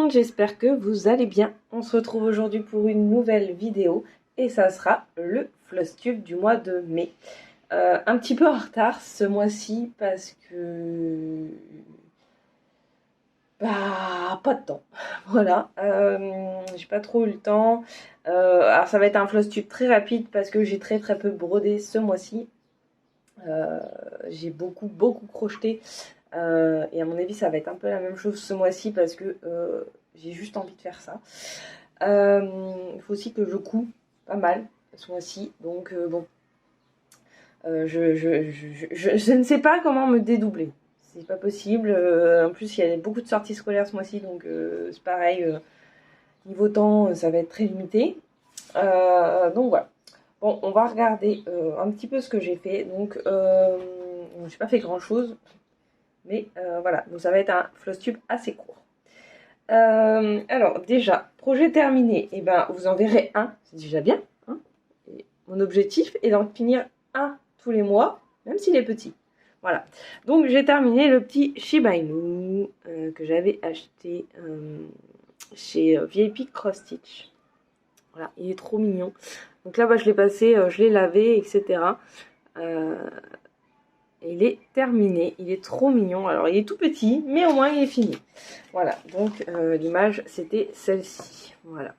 monde, j'espère que vous allez bien. On se retrouve aujourd'hui pour une nouvelle vidéo et ça sera le Flosstube du mois de mai. Un petit peu en retard ce mois-ci parce que... Bah, pas de temps. Voilà, j'ai pas trop eu le temps. Alors ça va être un Flosstube très rapide parce que j'ai très peu brodé ce mois-ci. J'ai beaucoup crocheté. Et à mon avis ça va être un peu la même chose ce mois-ci parce que j'ai juste envie de faire ça. Il faut aussi que je couds pas mal ce mois-ci, donc bon, je ne sais pas comment me dédoubler, c'est pas possible. En plus il y a beaucoup de sorties scolaires ce mois-ci, donc c'est pareil, niveau temps ça va être très limité. Donc voilà. Bon, on va regarder un petit peu ce que j'ai fait. Donc j'ai pas fait grand chose. Mais voilà, donc ça va être un Flosstube assez court. Alors déjà, projet terminé, et ben vous en verrez un, c'est déjà bien. Hein, et mon objectif est d'en finir un tous les mois, même s'il est petit. Voilà, donc j'ai terminé le petit Shiba Inu que j'avais acheté chez VIP Cross Stitch. Voilà, il est trop mignon. Donc là, bah, je l'ai passé, je l'ai lavé, etc. Il est terminé, il est trop mignon. Alors il est tout petit, mais au moins il est fini. Voilà, donc l'image c'était celle-ci. Voilà,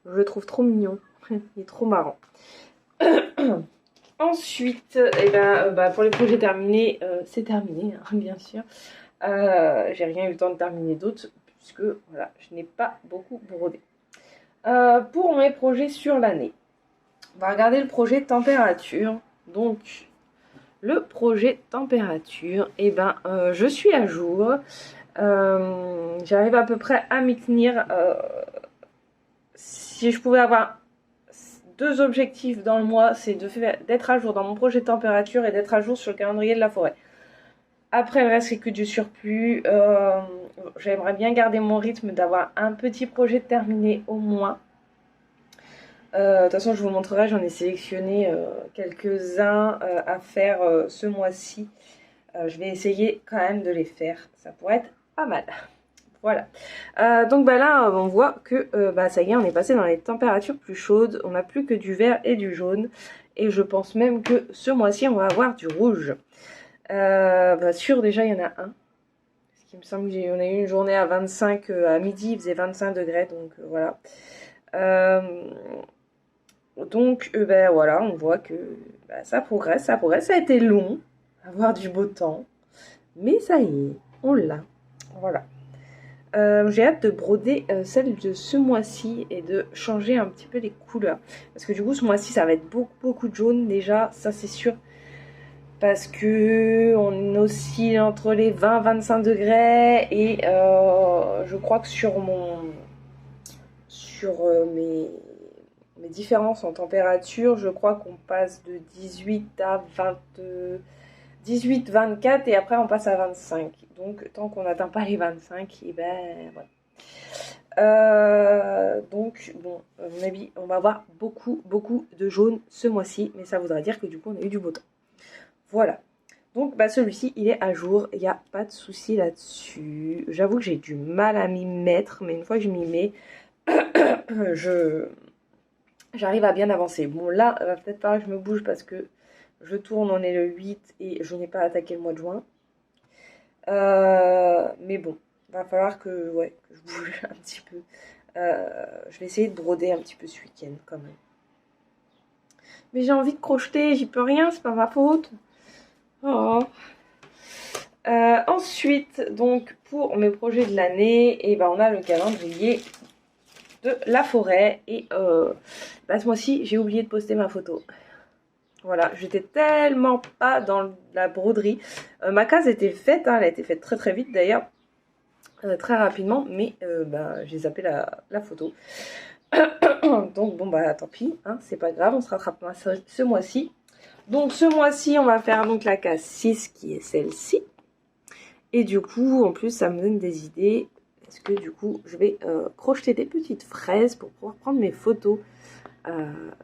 je le trouve trop mignon, il est trop marrant. Ensuite, eh ben, pour les projets terminés, c'est terminé, hein, bien sûr. J'ai rien eu le temps de terminer d'autres, puisque voilà, je n'ai pas beaucoup brodé. Pour mes projets sur l'année, on va regarder le projet température. Donc le projet température, et ben je suis à jour. J'arrive à peu près à m'y tenir. Si je pouvais avoir deux objectifs dans le mois, c'est d'être à jour dans mon projet température et d'être à jour sur le calendrier de la forêt. Après le reste c'est que du surplus. J'aimerais bien garder mon rythme, d'avoir un petit projet terminé au moins. De toute façon je vous montrerai, j'en ai sélectionné quelques-uns à faire ce mois-ci. Je vais essayer quand même de les faire, ça pourrait être pas mal. Voilà, donc bah là on voit que bah, ça y est, on est passé dans les températures plus chaudes, on n'a plus que du vert et du jaune, et je pense même que ce mois-ci on va avoir du rouge. Bah, sûr, déjà il y en a un, parce qu'il me semble qu'on a eu une journée à 25, à midi il faisait 25 degrés, donc voilà. Donc ben voilà, on voit que bah, ça progresse, ça a été long, avoir du beau temps, mais ça y est, on l'a, voilà. J'ai hâte de broder celle de ce mois-ci et de changer un petit peu les couleurs, parce que du coup ce mois-ci ça va être beaucoup de jaune déjà, ça c'est sûr, parce que on oscille entre les 20-25 degrés, et je crois que sur mes différences en température, je crois qu'on passe de 18 à 18-24 et après on passe à 25. Donc tant qu'on n'atteint pas les 25, et ben voilà. Donc bon, à mon avis, on va avoir beaucoup de jaune ce mois-ci, mais ça voudra dire que du coup on a eu du beau temps. Voilà. Donc bah, celui-ci il est à jour, il n'y a pas de souci là-dessus. J'avoue que j'ai du mal à m'y mettre, mais une fois que je m'y mets, j'arrive à bien avancer. Bon là, va peut-être falloir que je me bouge parce que je tourne, on est le 8 et je n'ai pas attaqué le mois de juin. Mais bon, va falloir que je bouge un petit peu. Je vais essayer de broder un petit peu ce week-end quand même. Mais j'ai envie de crocheter, j'y peux rien, c'est pas ma faute. Oh. Ensuite, donc pour mes projets de l'année, et ben on a le calendrier de la forêt, et bah, ce mois-ci j'ai oublié de poster ma photo. Voilà, j'étais tellement pas dans la broderie. Ma case était faite, hein, elle a été faite très vite d'ailleurs, très rapidement, mais bah, j'ai zappé la photo. Donc bon bah tant pis, hein, c'est pas grave, on se rattrape ce mois-ci. Donc ce mois-ci on va faire donc la case 6 qui est celle-ci. Et du coup en plus ça me donne des idées, parce que du coup je vais crocheter des petites fraises pour pouvoir prendre mes photos.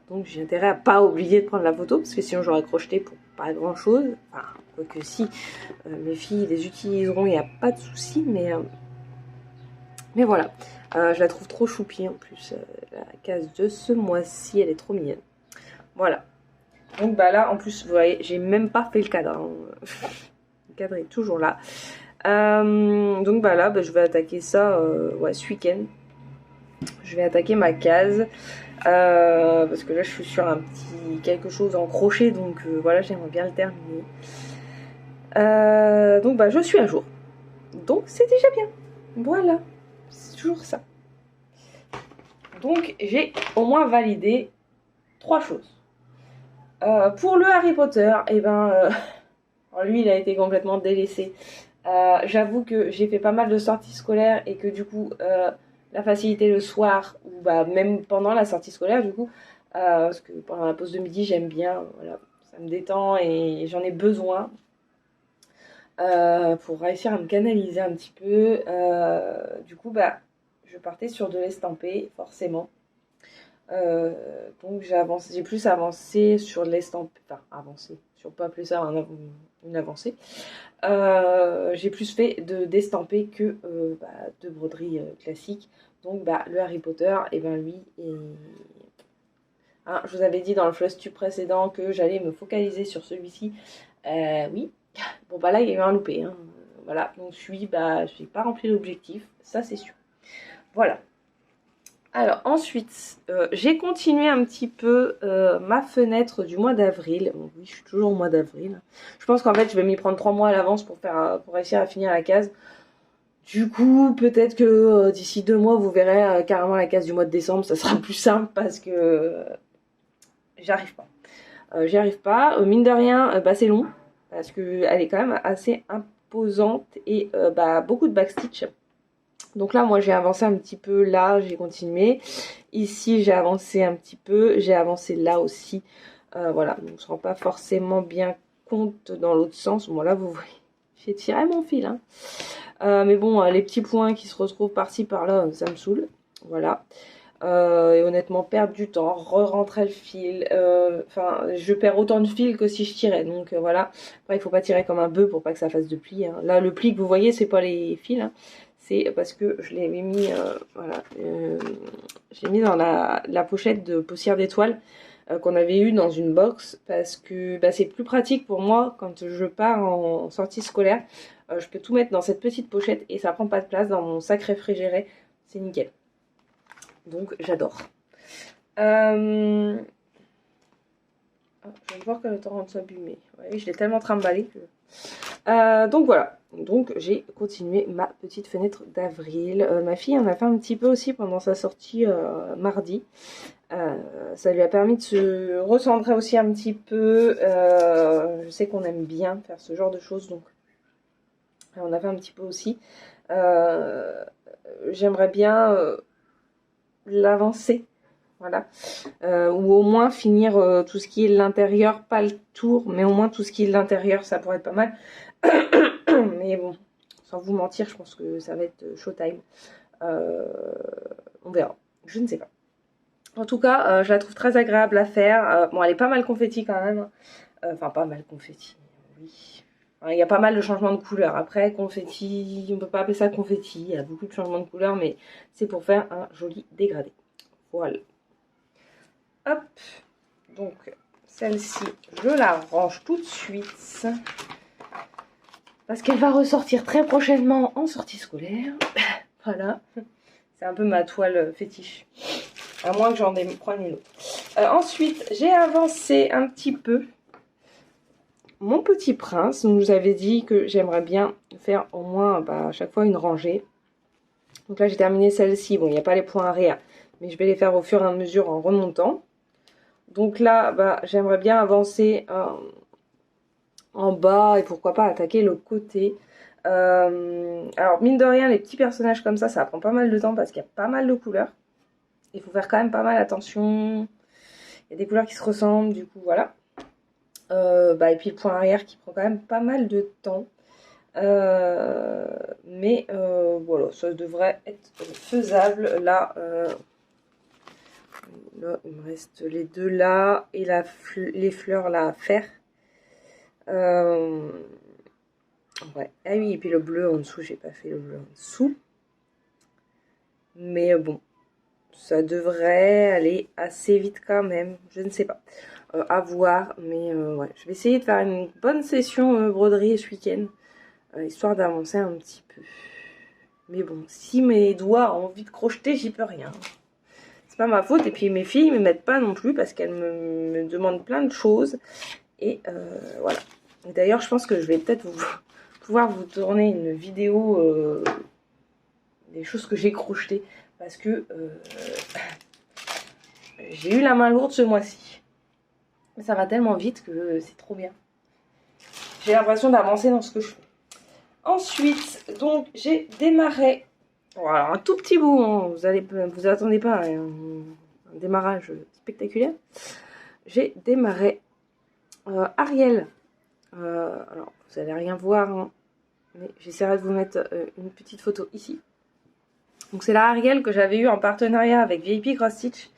Donc j'ai intérêt à pas oublier de prendre la photo, parce que sinon j'aurais crocheté pour pas grand chose. Enfin, quoique si mes filles les utiliseront, il n'y a pas de souci, mais Mais voilà, je la trouve trop choupie en plus. La case de ce mois-ci, elle est trop mignonne. Voilà. Donc bah là, en plus, vous voyez, j'ai même pas fait le cadre. Hein. Le cadre est toujours là. Donc bah là, bah, je vais attaquer ça ouais, ce week-end. Je vais attaquer ma case. Parce que là, je suis sur un petit quelque chose en crochet. Donc voilà, j'aimerais bien le terminer. Donc bah, je suis à jour. Donc c'est déjà bien. Voilà. C'est toujours ça. Donc j'ai au moins validé 3 choses. Pour le Harry Potter, et ben, lui il a été complètement délaissé. J'avoue que j'ai fait pas mal de sorties scolaires et que du coup la facilité le soir ou bah même pendant la sortie scolaire du coup parce que pendant la pause de midi j'aime bien, voilà, ça me détend et j'en ai besoin pour réussir à me canaliser un petit peu. Du coup bah je partais sur de l'estampé forcément. Donc j'ai plus avancé sur l'estampé, enfin avancé, sur pas plus ça une avancée. J'ai plus fait d'estampé que bah, de broderie classique. Donc bah, le Harry Potter, et ben lui, hein, je vous avais dit dans le Flustube précédent que j'allais me focaliser sur celui-ci. Oui, bon bah là il y a eu un loupé. Hein. Voilà, donc je n'ai pas rempli l'objectif, ça c'est sûr. Voilà. Alors ensuite, j'ai continué un petit peu ma fenêtre du mois d'avril. Bon, oui, je suis toujours au mois d'avril. Je pense qu'en fait, je vais m'y prendre 3 mois à l'avance pour réussir à finir la case. Du coup, peut-être que d'ici 2 mois, vous verrez carrément la case du mois de décembre. Ça sera plus simple parce que j'arrive pas. J'y arrive pas. Mine de rien, bah, c'est long parce que elle est quand même assez imposante et bah, beaucoup de backstitch. Donc là, moi, j'ai avancé un petit peu là, j'ai continué. Ici, j'ai avancé un petit peu, j'ai avancé là aussi. Voilà, donc on ne se rend pas forcément bien compte dans l'autre sens. Bon, là, vous voyez, j'ai tiré mon fil. Hein. Mais bon, les petits points qui se retrouvent par-ci, par-là, ça me saoule. Voilà. Et honnêtement, perdre du temps, re-rentrer le fil. Enfin, je perds autant de fil que si je tirais. Donc voilà. Après, il faut pas tirer comme un bœuf pour pas que ça fasse de pli. Hein. Là, le pli que vous voyez, c'est pas les fils. Hein. C'est parce que je l'ai mis, voilà, je l'ai mis dans la pochette de poussière d'étoiles qu'on avait eu dans une box parce que bah, c'est plus pratique pour moi quand je pars en sortie scolaire. Je peux tout mettre dans cette petite pochette et ça prend pas de place dans mon sac réfrigéré. C'est nickel. Donc j'adore. Je viens de voir que le torrent s'abîmer. Ouais, je l'ai tellement trimballé que... donc voilà, donc j'ai continué ma petite fenêtre d'avril. Ma fille en a fait un petit peu aussi pendant sa sortie mardi. Ça lui a permis de se recentrer aussi un petit peu. Je sais qu'on aime bien faire ce genre de choses, donc on a fait un petit peu aussi. J'aimerais bien l'avancer. Voilà. Ou au moins finir tout ce qui est l'intérieur, pas le tour, mais au moins tout ce qui est l'intérieur, ça pourrait être pas mal. Mais bon, sans vous mentir, je pense que ça va être showtime. On verra. Je ne sais pas. En tout cas, je la trouve très agréable à faire. Bon, elle est pas mal confetti quand même. Enfin, pas mal confetti, oui. Enfin, il y a pas mal de changements de couleurs. Après, confetti, on peut pas appeler ça confetti. Il y a beaucoup de changements de couleurs, mais c'est pour faire un joli dégradé. Voilà. Hop. Donc, celle-ci, je la range tout de suite. Parce qu'elle va ressortir très prochainement en sortie scolaire. Voilà. C'est un peu ma toile fétiche. À moins que j'en prenne une autre. Ensuite, j'ai avancé un petit peu mon petit prince. Donc, je vous avais dit que j'aimerais bien faire au moins à chaque fois une rangée. Donc là, j'ai terminé celle-ci. Bon, il n'y a pas les points arrière. Mais je vais les faire au fur et à mesure en remontant. Donc là, j'aimerais bien avancer en bas et pourquoi pas attaquer le côté. Alors mine de rien, les petits personnages comme ça prend pas mal de temps parce qu'il y a pas mal de couleurs. Il faut faire quand même pas mal attention. Il y a des couleurs qui se ressemblent, du coup voilà. Et puis le point arrière qui prend quand même pas mal de temps. Mais voilà, ça devrait être faisable. Là, il me reste les deux là et les fleurs là à faire. Ouais. Ah oui, et puis le bleu en dessous, j'ai pas fait le bleu en dessous. Mais bon, ça devrait aller assez vite quand même. Je ne sais pas. À voir. Mais ouais, je vais essayer de faire une bonne session broderie ce week-end. Histoire d'avancer un petit peu. Mais bon, si mes doigts ont envie de crocheter, j'y peux rien. C'est pas ma faute. Et puis mes filles ne me mettent pas non plus parce qu'elles me demandent plein de choses. Et voilà. D'ailleurs, je pense que je vais peut-être pouvoir vous tourner une vidéo des choses que j'ai crochetées. Parce que j'ai eu la main lourde ce mois-ci. Ça va tellement vite que c'est trop bien. J'ai l'impression d'avancer dans ce que je fais. Ensuite, donc, j'ai démarré. Voilà, un tout petit bout. Hein, vous attendez pas à un démarrage spectaculaire. J'ai démarré Ariel. Alors, vous allez rien voir, hein, mais j'essaierai de vous mettre une petite photo ici. Donc, c'est la Ariel que j'avais eu en partenariat avec VIP Cross Stitch.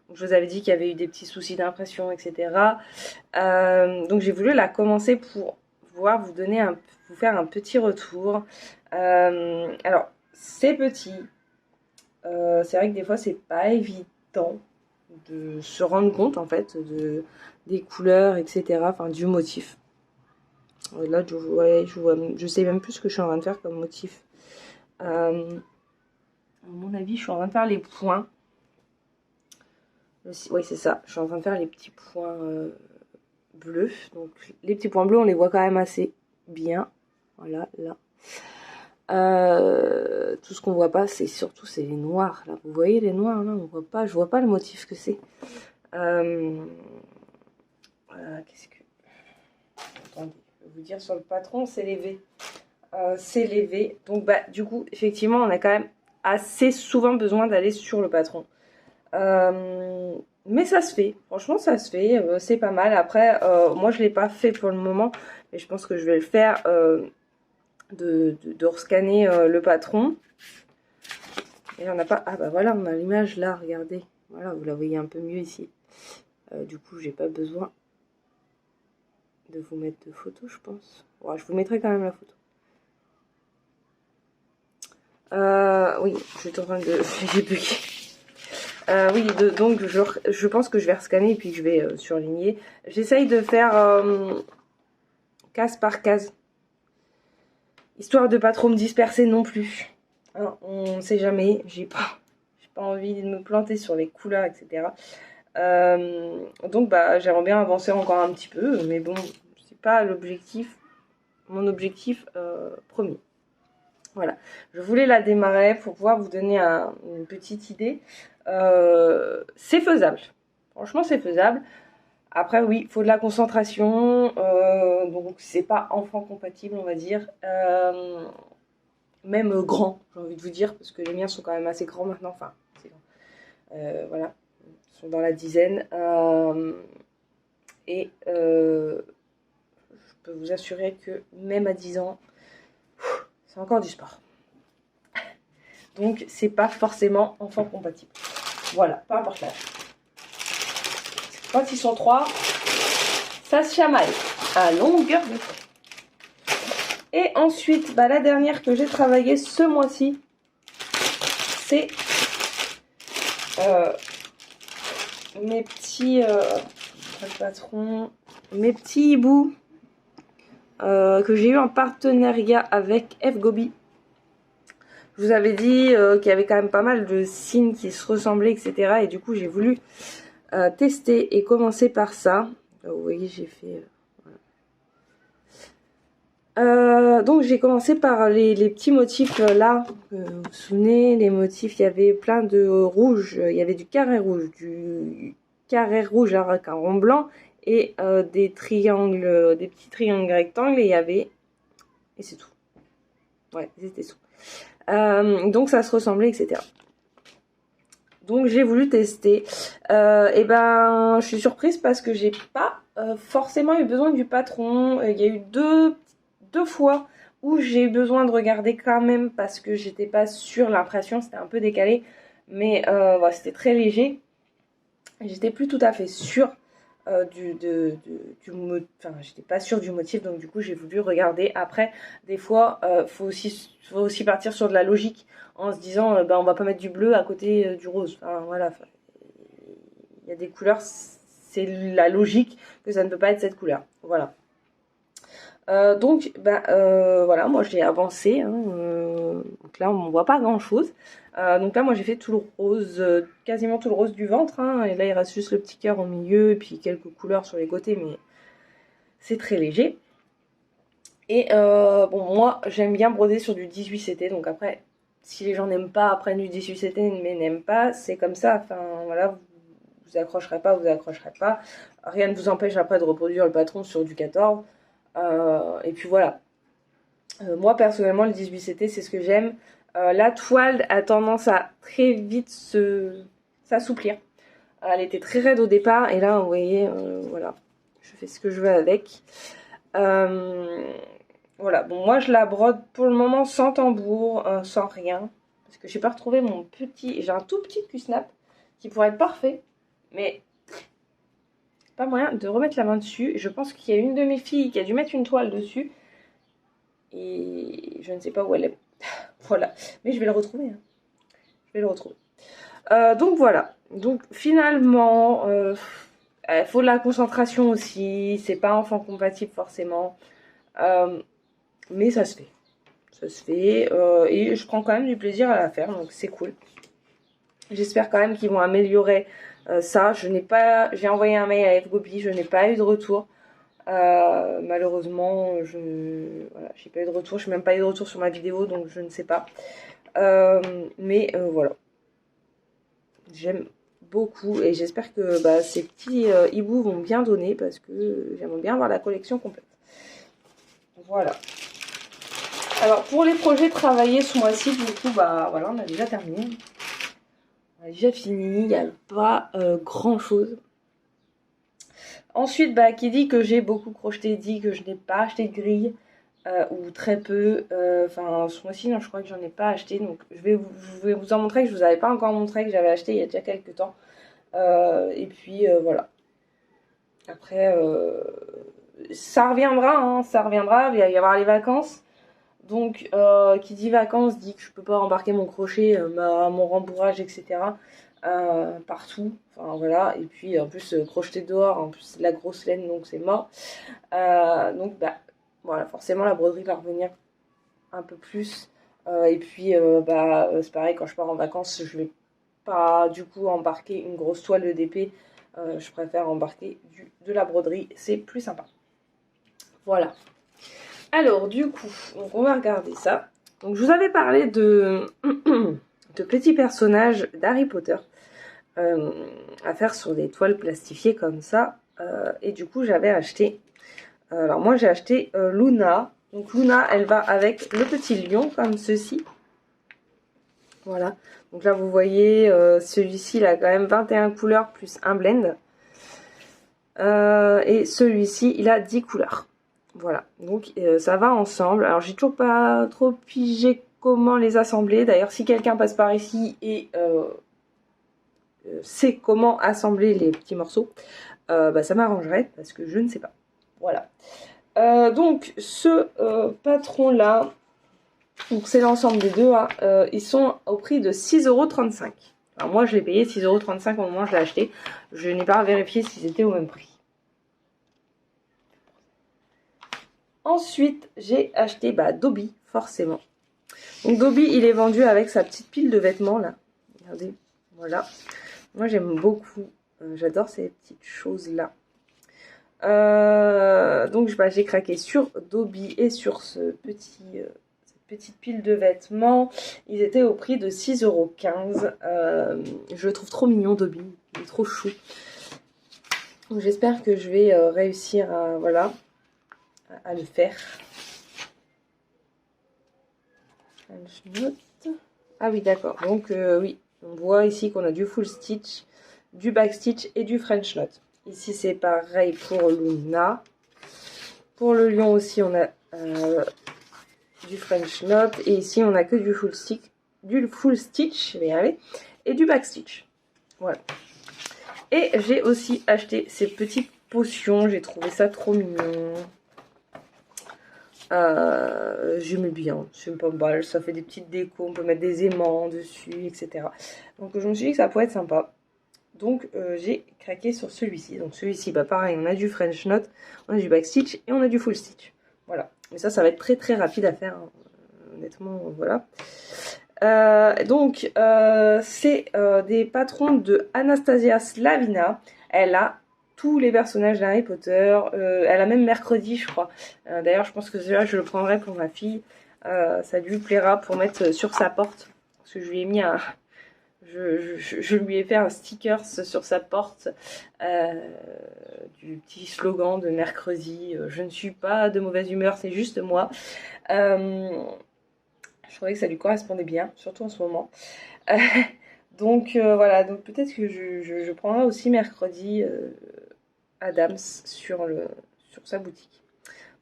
Donc, je vous avais dit qu'il y avait eu des petits soucis d'impression, etc. Donc, j'ai voulu la commencer pour pouvoir vous faire un petit retour. Alors, c'est petit. C'est vrai que des fois, c'est pas évident de se rendre compte, en fait, des couleurs, etc. Enfin, du motif. Là, je sais même plus ce que je suis en train de faire comme motif. À mon avis, je suis en train de faire les points. Oui, c'est ça. Je suis en train de faire les petits points bleus. Donc, les petits points bleus, on les voit quand même assez bien. Voilà, là. Tout ce qu'on voit pas, c'est surtout les noirs. Là, vous voyez les noirs là, on voit pas. Je vois pas le motif que c'est. Qu'est-ce que... Attendez, je vais vous dire sur le patron, c'est les V. C'est les V. Donc bah du coup, effectivement, on a quand même assez souvent besoin d'aller sur le patron. Mais ça se fait. Franchement, ça se fait. C'est pas mal. Après, moi, je l'ai pas fait pour le moment, mais je pense que je vais le faire. De rescanner le patron. Et on n'a pas... Ah bah voilà, on a l'image là, regardez. Voilà, vous la voyez un peu mieux ici. Du coup, j'ai pas besoin de vous mettre de photo, je pense. Ouais, je vous mettrai quand même la photo. Oui, je suis en train de... J'ai bugué. Oui, donc je pense que je vais rescanner et puis que je vais surligner. J'essaye de faire case par case. Histoire de pas trop me disperser non plus. Hein, on ne sait jamais, j'ai pas envie de me planter sur les couleurs, etc. Donc bah j'aimerais bien avancer encore un petit peu, mais bon, c'est pas l'objectif, mon objectif premier. Voilà, je voulais la démarrer pour pouvoir vous donner une petite idée. C'est faisable, franchement c'est faisable. Après oui, il faut de la concentration, donc c'est pas enfant compatible on va dire. Même grand, j'ai envie de vous dire, parce que les miens sont quand même assez grands maintenant, enfin, c'est grand. Voilà, ils sont dans la dizaine. Et je peux vous assurer que même à 10 ans, c'est encore du sport. Donc, c'est pas forcément enfant compatible. Voilà, peu importe l'âge. Quand ils sont 3, ça se chamaille à longueur de temps. Et ensuite, bah, la dernière que j'ai travaillée ce mois-ci, c'est mes petits patrons, mes petits hiboux que j'ai eu en partenariat avec F-Gobi. Je vous avais dit qu'il y avait quand même pas mal de signes qui se ressemblaient, etc. Et du coup, j'ai voulu tester et commencer par ça. Vous voyez, j'ai fait... donc j'ai commencé par les petits motifs là, vous vous souvenez, les motifs, il y avait plein de rouge, il y avait du carré rouge avec un rond blanc et des triangles, des petits triangles rectangles et c'est tout. Ouais, c'était tout. Donc ça se ressemblait, etc. Donc j'ai voulu tester. Et ben je suis surprise parce que j'ai pas forcément eu besoin du patron. Il y a eu deux fois où j'ai eu besoin de regarder quand même parce que j'étais pas sûre, l'impression c'était un peu décalé, mais voilà, c'était très léger. J'étais plus tout à fait sûre Enfin, j'étais pas sûre du motif, donc du coup j'ai voulu regarder. Après, des fois, faut aussi partir sur de la logique en se disant, bah, on va pas mettre du bleu à côté du rose. Enfin, voilà, enfin, il y a des couleurs, c'est la logique que ça ne peut pas être cette couleur. Voilà. Donc, voilà, moi j'ai avancé. Hein, donc là, on ne voit pas grand chose. Donc là, moi j'ai fait tout le rose, quasiment tout le rose du ventre. Hein, et là, il reste juste le petit cœur au milieu et puis quelques couleurs sur les côtés, mais c'est très léger. Et bon, moi j'aime bien broder sur du 18CT. Donc après, si les gens n'aiment pas, apprennent du 18CT, mais n'aiment pas, c'est comme ça. Enfin, voilà, vous accrocherez pas, vous accrocherez pas. Rien ne vous empêche après de reproduire le patron sur du 14. Et puis voilà. Moi personnellement le 18CT c'est ce que j'aime. La toile a tendance à très vite s'assouplir. Elle était très raide au départ et là vous voyez voilà, je fais ce que je veux avec. Voilà, bon moi je la brode pour le moment sans tambour, sans rien. Parce que j'ai pas retrouvé mon petit. J'ai un tout petit Q-snap qui pourrait être parfait. Mais pas moyen de remettre la main dessus. Je pense qu'il y a une de mes filles qui a dû mettre une toile dessus. Et je ne sais pas où elle est. Voilà. Mais je vais le retrouver. Hein. Je vais le retrouver. Donc voilà. Donc finalement, il faut de la concentration aussi. C'est pas enfant compatible forcément. Mais ça se fait. Ça se fait. Et je prends quand même du plaisir à la faire. Donc c'est cool. J'espère quand même qu'ils vont améliorer ça. J'ai envoyé un mail à FGobi. Je n'ai pas eu de retour. Malheureusement, j'ai pas eu de retour. Je n'ai même pas eu de retour sur ma vidéo, donc je ne sais pas. Mais voilà. J'aime beaucoup et j'espère que ces petits hiboux vont bien donner parce que j'aimerais bien avoir la collection complète. Voilà. Alors pour les projets travaillés ce mois-ci, du coup, voilà, on a déjà terminé. On a déjà fini. Il n'y a pas grand chose. Ensuite, qui dit que j'ai beaucoup crocheté dit que je n'ai pas acheté de grille ou très peu. Enfin, ce mois-ci, non, je crois que j'en ai pas acheté. Donc, je vais vous en montrer que je vous avais pas encore montré que j'avais acheté il y a déjà quelques temps. Et puis, voilà. Après, ça reviendra, hein, ça reviendra. Il va y avoir les vacances. Donc, qui dit vacances dit que je peux pas embarquer mon crochet, mon rembourrage, etc. Partout, enfin voilà, et puis en plus crocheter dehors, en plus c'est de la grosse laine donc c'est mort. Donc voilà, forcément la broderie va revenir un peu plus. Et puis c'est pareil, quand je pars en vacances, je vais pas du coup embarquer une grosse toile de DP. Je préfère embarquer de la broderie, c'est plus sympa. Voilà. Alors du coup, donc on va regarder ça. Donc je vous avais parlé de petits personnages d'Harry Potter à faire sur des toiles plastifiées comme ça. Et du coup j'avais acheté, alors moi j'ai acheté Luna. Donc Luna elle va avec le petit lion comme ceci. Voilà. Donc là vous voyez celui-ci il a quand même 21 couleurs plus un blend. Et celui-ci il a 10 couleurs. Voilà, donc ça va ensemble. Alors j'ai toujours pas trop pigé comment les assembler. D'ailleurs si quelqu'un passe par ici et sait comment assembler les petits morceaux, ça m'arrangerait parce que je ne sais pas. Voilà. Donc ce patron là, donc c'est l'ensemble des deux, hein, ils sont au prix de 6,35 €. Alors moi je l'ai payé 6,35 € au moment où je l'ai acheté. Je n'ai pas vérifié s'ils étaient au même prix. Ensuite, j'ai acheté Dobby, forcément. Donc Dobby, il est vendu avec sa petite pile de vêtements, là. Regardez, voilà. Moi, j'aime beaucoup. J'adore ces petites choses-là. Donc, j'ai craqué sur Dobby et sur cette petite pile de vêtements. Ils étaient au prix de 6,15 €. Je le trouve trop mignon, Dobby. Il est trop chou. Donc, j'espère que je vais réussir à le faire. Ah oui, d'accord. Donc oui, on voit ici qu'on a du full stitch, du back stitch et du French knot. Ici c'est pareil pour Luna. Pour le lion aussi on a du French knot et ici on a que du full stitch, je vais y aller, et du back stitch. Voilà. Et j'ai aussi acheté ces petites potion. J'ai trouvé ça trop mignon. J'aime bien, c'est pas mal, ça fait des petites décos, on peut mettre des aimants dessus, etc. Donc je me suis dit que ça pourrait être sympa. Donc j'ai craqué sur celui-ci. Donc celui-ci, bah pareil, on a du French knot, on a du backstitch et on a du full stitch. Voilà. Mais ça va être très très rapide à faire, hein. Honnêtement, voilà. Donc c'est des patrons de Anastasia Slavina. Elle a tous les personnages d'Harry Potter. Elle a même mercredi, je crois. D'ailleurs, je pense que celui-là, je le prendrai pour ma fille. Ça lui plaira pour mettre sur sa porte. Parce que je lui ai mis un... Je lui ai fait un sticker sur sa porte du petit slogan de mercredi. Je ne suis pas de mauvaise humeur, c'est juste moi. Je trouvais que ça lui correspondait bien, surtout en ce moment. Donc voilà, donc peut-être que je prendrai aussi mercredi Adams sur sa boutique.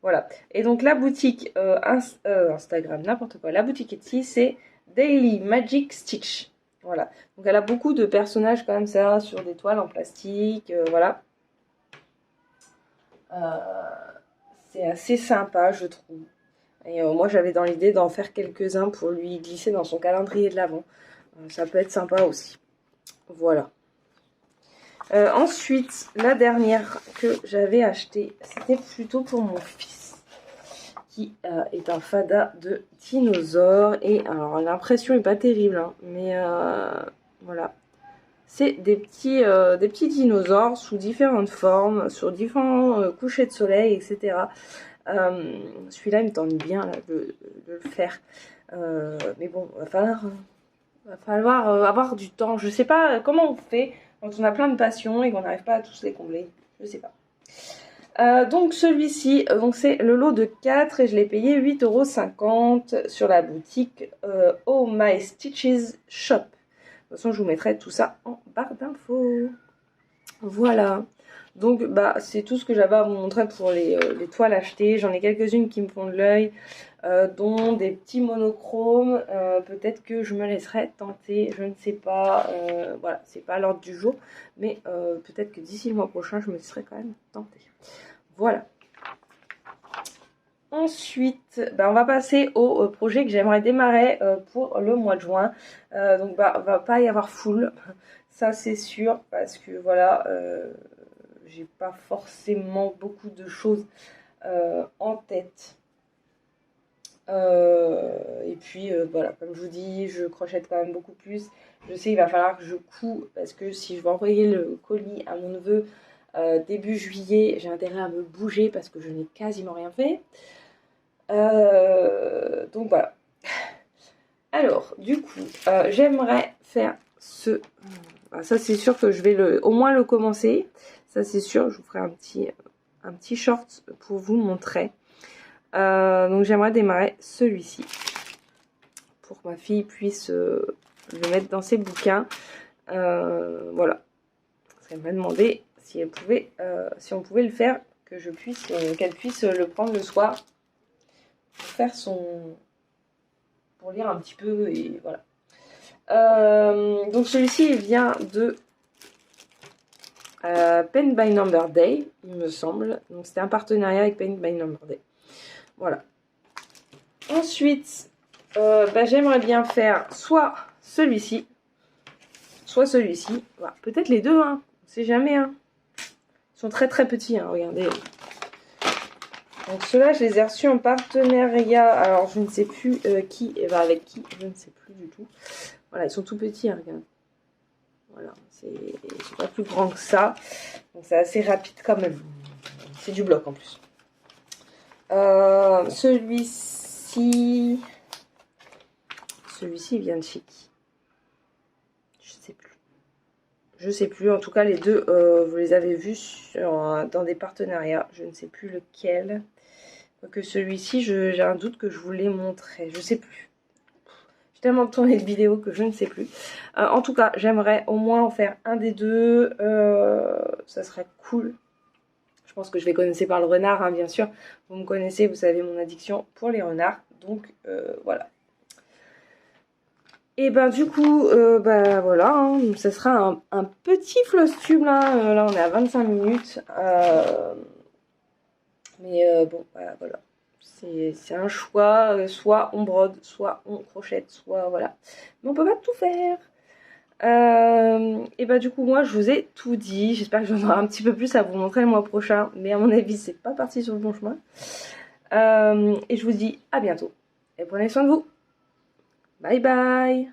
Voilà. Et donc la boutique Instagram, n'importe quoi. La boutique Etsy, c'est Daily Magic Stitch. Voilà. Donc elle a beaucoup de personnages comme ça sur des toiles en plastique. Voilà. C'est assez sympa, je trouve. Et moi, j'avais dans l'idée d'en faire quelques-uns pour lui glisser dans son calendrier de l'Avent. Ça peut être sympa aussi. Voilà. Ensuite, la dernière que j'avais achetée, c'était plutôt pour mon fils, qui est un fada de dinosaures. Et alors, l'impression est pas terrible, hein, mais voilà. C'est des petits dinosaures sous différentes formes, sur différents couchers de soleil, etc. Celui-là, il me tente bien là, de le faire. Mais bon, va falloir avoir du temps. Je sais pas comment on fait quand on a plein de passions et qu'on n'arrive pas à tous les combler. Je sais pas. Donc celui-ci, donc c'est le lot de 4 et je l'ai payé 8,50 € sur la boutique Oh My Stitches Shop. De toute façon, je vous mettrai tout ça en barre d'infos. Voilà. Donc, bah, c'est tout ce que j'avais à vous montrer pour les toiles achetées. J'en ai quelques-unes qui me font de l'œil, dont des petits monochromes. Peut-être que je me laisserai tenter, je ne sais pas. Voilà, c'est pas à l'ordre du jour. Mais peut-être que d'ici le mois prochain, je me laisserai quand même tenter. Voilà. Ensuite, bah, on va passer au projet que j'aimerais démarrer pour le mois de juin. Donc, bah, va pas y avoir full, ça c'est sûr, parce que voilà, j'ai pas forcément beaucoup de choses en tête. Et puis voilà, comme je vous dis, je crochète quand même beaucoup plus. Je sais qu'il va falloir que je couds, parce que si je veux envoyer le colis à mon neveu début juillet, j'ai intérêt à me bouger parce que je n'ai quasiment rien fait. Donc voilà. Alors, du coup, j'aimerais faire ce... Ça, c'est sûr que je vais au moins le commencer. Ça, c'est sûr. Je vous ferai un petit short pour vous montrer. Donc, j'aimerais démarrer celui-ci. Pour que ma fille puisse le mettre dans ses bouquins. Voilà. Parce qu'elle m'a demandé si on pouvait le faire, qu'elle puisse le prendre le soir. Pour faire pour lire un petit peu et voilà. Donc celui-ci il vient de Paint by Number Day, il me semble. Donc c'était un partenariat avec Paint by Number Day. Voilà. Ensuite, bah, j'aimerais bien faire soit celui-ci, soit celui-ci. Voilà. Peut-être les deux, hein. On sait jamais, hein. Ils sont très très petits, hein. Regardez. Donc ceux-là, je les ai reçus en partenariat. Alors, je ne sais plus qui va avec qui. Je ne sais plus du tout. Voilà, ils sont tout petits, hein, regarde. Voilà, c'est pas plus grand que ça. Donc, c'est assez rapide quand même. C'est du bloc en plus. Celui-ci, il vient de chez qui? Je sais plus. Je sais plus. En tout cas, les deux, vous les avez vus dans des partenariats. Je ne sais plus lequel. Que celui-ci, j'ai un doute que je vous l'ai montré. Je sais plus. J'ai tellement tourné de vidéos que je ne sais plus. En tout cas, j'aimerais au moins en faire un des deux. Ça serait cool. Je pense que je vais commencer par le renard, hein, bien sûr. Vous me connaissez, vous savez mon addiction pour les renards. Donc, voilà. Et ben du coup, bah voilà, hein, ça sera un petit floss tube là. Là on est à 25 minutes. Mais bon, voilà. C'est un choix, soit on brode, soit on crochette, soit voilà. Mais on peut pas tout faire. Et bah du coup moi je vous ai tout dit. J'espère que j'en aurai un petit peu plus à vous montrer le mois prochain. Mais à mon avis c'est pas parti sur le bon chemin. Et je vous dis à bientôt. Et prenez soin de vous. Bye bye.